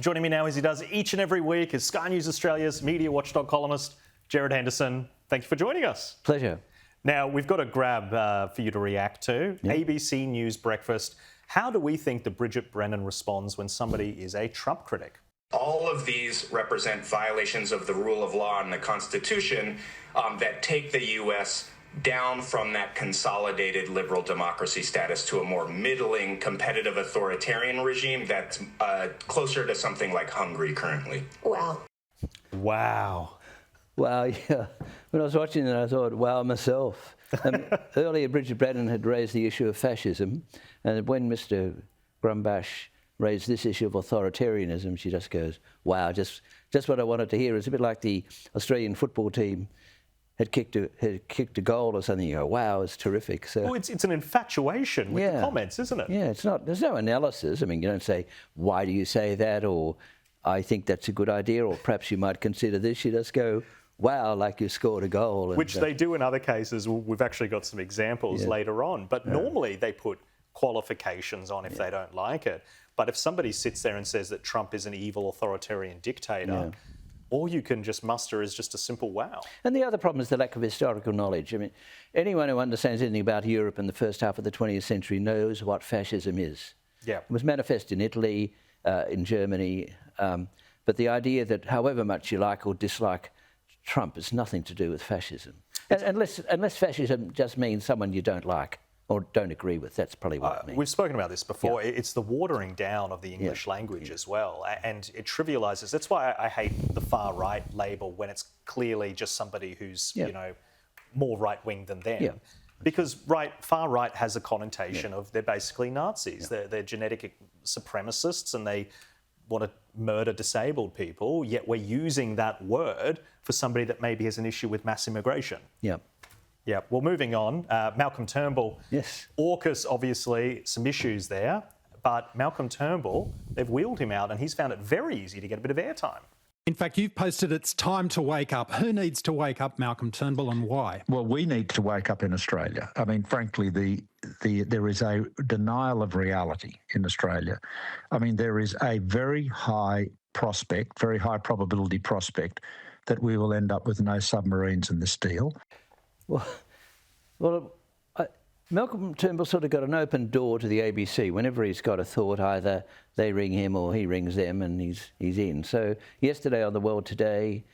Joining me now, as he does each and every week, is Sky News Australia's media watchdog columnist, Gerard Henderson. Thank you for joining us. Pleasure. Now, we've got a grab for you to react to. Yep. ABC News Breakfast. How do we think that Bridget Brennan responds when somebody is a Trump critic? All of these represent violations of the rule of law and the Constitution that take the U.S. down from that consolidated liberal democracy status to a more middling, competitive authoritarian regime that's closer to something like Hungary currently. Wow. Wow, yeah. When I was watching it, I thought, wow, myself. Earlier, Bridget Brennan had raised the issue of fascism, and when Mr. Grumbash raised this issue of authoritarianism, she just goes, wow, just what I wanted to hear. It's a bit like the Australian football team had kicked a goal or something. You go, wow, it's terrific. So, well, it's an infatuation with the comments, isn't it? Yeah, it's not. There's no analysis. I mean, you don't say, why do you say that, or I think that's a good idea, or perhaps you might consider this. You just go, wow, like you scored a goal. And, which they do in other cases. We've actually got some examples later on. But normally they put qualifications on if they don't like it. But if somebody sits there and says that Trump is an evil authoritarian dictator, all you can just muster is just a simple wow. And the other problem is the lack of historical knowledge. I mean, anyone who understands anything about Europe in the first half of the 20th century knows what fascism is. Yeah. It was manifest in Italy, in Germany. But the idea that however much you like or dislike Trump has nothing to do with fascism. Unless fascism just means someone you don't like or don't agree with. That's probably what it means. We've spoken about this before. Yeah. It's the watering down of the English language as well. And it trivialises. That's why I hate the far right label when it's clearly just somebody who's, you know, more right-wing than them. Yeah. Because far right has a connotation of they're basically Nazis. Yeah. They're genetic supremacists and they want to murder disabled people, yet we're using that word for somebody that maybe has an issue with mass immigration. Yeah. Yeah, well, moving on, Malcolm Turnbull. Yes. AUKUS, obviously, some issues there, but Malcolm Turnbull, they've wheeled him out and he's found it very easy to get a bit of airtime. In fact, you've posted it's time to wake up. Who needs to wake up, Malcolm Turnbull, and why? Well, we need to wake up in Australia. I mean, frankly, there is a denial of reality in Australia. I mean, there is a very high probability prospect that we will end up with no submarines in this deal. Well, Malcolm Turnbull sort of got an open door to the ABC. Whenever he's got a thought, either they ring him or he rings them and he's in. So yesterday on The World Today,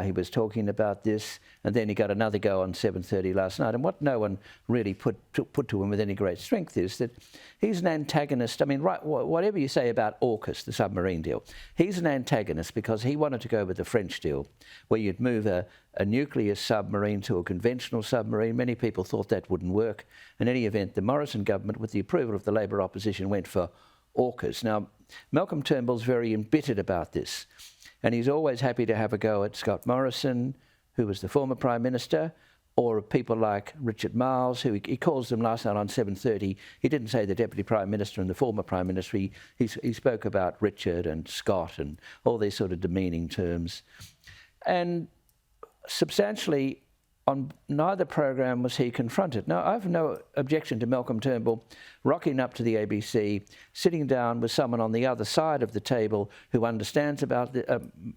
he was talking about this, and then he got another go on 7:30 last night. And what no one really put to him with any great strength is that he's an antagonist. I mean, whatever you say about AUKUS, the submarine deal, he's an antagonist because he wanted to go with the French deal, where you'd move a nuclear submarine to a conventional submarine. Many people thought that wouldn't work. In any event, the Morrison government, with the approval of the Labor opposition, went for AUKUS. Now, Malcolm Turnbull's very embittered about this. And he's always happy to have a go at Scott Morrison, who was the former Prime Minister, or people like Richard Marles, who he calls them last night on 7:30. He didn't say the Deputy Prime Minister and the former Prime Minister. He spoke about Richard and Scott and all these sort of demeaning terms. And substantially, on neither program was he confronted. Now, I have no objection to Malcolm Turnbull rocking up to the ABC, sitting down with someone on the other side of the table who understands about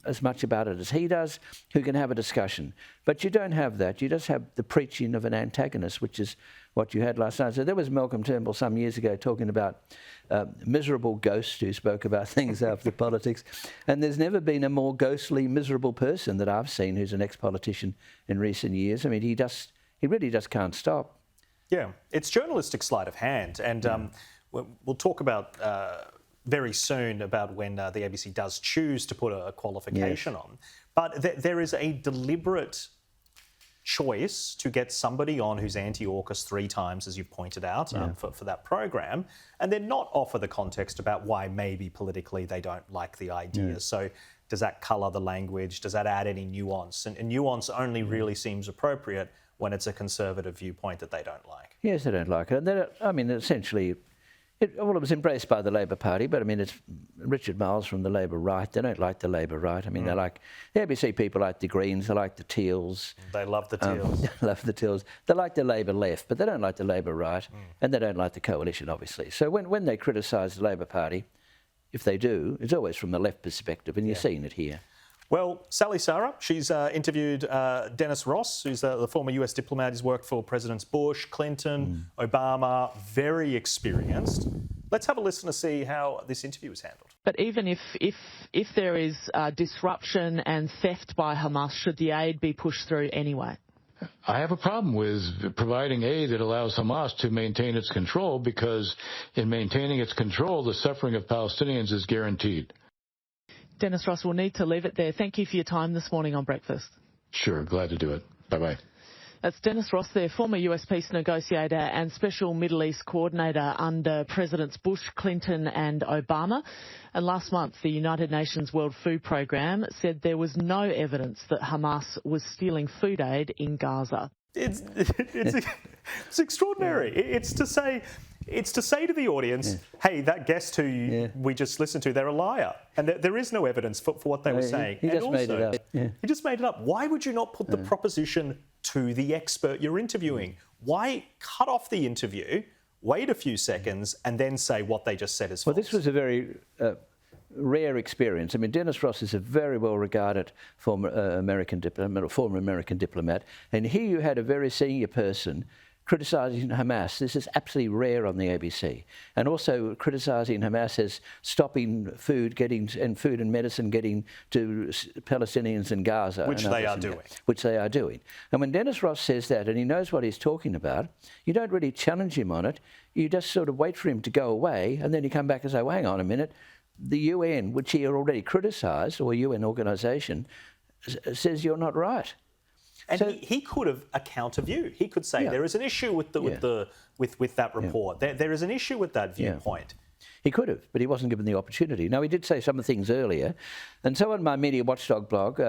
as much about it as he does, who can have a discussion. But you don't have that. You just have the preaching of an antagonist, which is what you had last night. So there was Malcolm Turnbull some years ago talking about miserable ghosts who spoke about things after politics. And there's never been a more ghostly, miserable person that I've seen who's an ex-politician in recent years. I mean, he really just can't stop. Yeah, it's journalistic sleight of hand. And we'll talk about very soon about when the ABC does choose to put a qualification on. But there is a deliberate choice to get somebody on who's anti-AUKUS 3 times, as you've pointed out, for that program, and then not offer the context about why maybe politically they don't like the idea. So does that colour the language? Does that add any nuance? And nuance only really seems appropriate when it's a conservative viewpoint that they don't like. Yes, they don't like it. And I mean, essentially, it was embraced by the Labor Party, but I mean, it's Richard Marles from the Labor right. They don't like the Labor right. I mean, they like, the ABC people like the Greens, they like the Teals. They love the Teals. They love the Teals. They like the Labor left, but they don't like the Labor right, and they don't like the coalition, obviously. So when they criticise the Labor Party, if they do, it's always from the left perspective, and you're seeing it here. Well, Sally Sara, she's interviewed Dennis Ross, who's the former US diplomat. He's worked for Presidents Bush, Clinton, Obama, very experienced. Let's have a listen to see how this interview was handled. But even if there is disruption and theft by Hamas, should the aid be pushed through anyway? I have a problem with providing aid that allows Hamas to maintain its control, because in maintaining its control, the suffering of Palestinians is guaranteed. Dennis Ross, we'll need to leave it there. Thank you for your time this morning on Breakfast. Sure, glad to do it. Bye-bye. That's Dennis Ross there, former US peace negotiator and special Middle East coordinator under Presidents Bush, Clinton and Obama. And last month, the United Nations World Food Programme said there was no evidence that Hamas was stealing food aid in Gaza. It's extraordinary. It's to say to the audience, hey, that guest who we just listened to, they're a liar. And there is no evidence for what they were saying. He just made it up. Yeah. He just made it up. Why would you not put the proposition to the expert you're interviewing? Why cut off the interview, wait a few seconds, and then say what they just said is false? Well, this was a very rare experience. I mean, Dennis Ross is a very well-regarded former American diplomat, and here you had a very senior person criticising Hamas. This is absolutely rare on the ABC. And also criticising Hamas as stopping food and medicine getting to Palestinians in Gaza. Which they are doing. Which they are doing. And when Dennis Ross says that, and he knows what he's talking about, you don't really challenge him on it. You just sort of wait for him to go away, and then you come back and say, well, hang on a minute. The UN, which he already criticised, or a UN organisation, says you're not right. And so, he could have a counter view. He could say there is an issue with that report. There is an issue with that viewpoint. He could have, but he wasn't given the opportunity. Now, he did say some things earlier, and so on my Media Watchdog blog,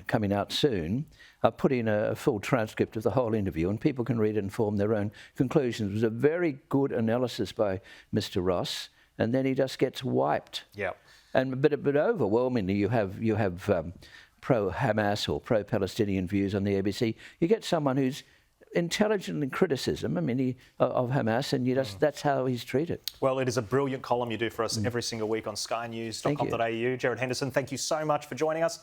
coming out soon, I've put in a full transcript of the whole interview, and people can read it and form their own conclusions. It was a very good analysis by Mr. Ross, and then he just gets wiped. Yeah. But overwhelmingly, you have pro-Hamas or pro-Palestinian views on the ABC. You get someone who's intelligent in criticism, of Hamas, and that's how he's treated. Well, it is a brilliant column you do for us every single week on skynews.com.au. Gerard Henderson, thank you so much for joining us.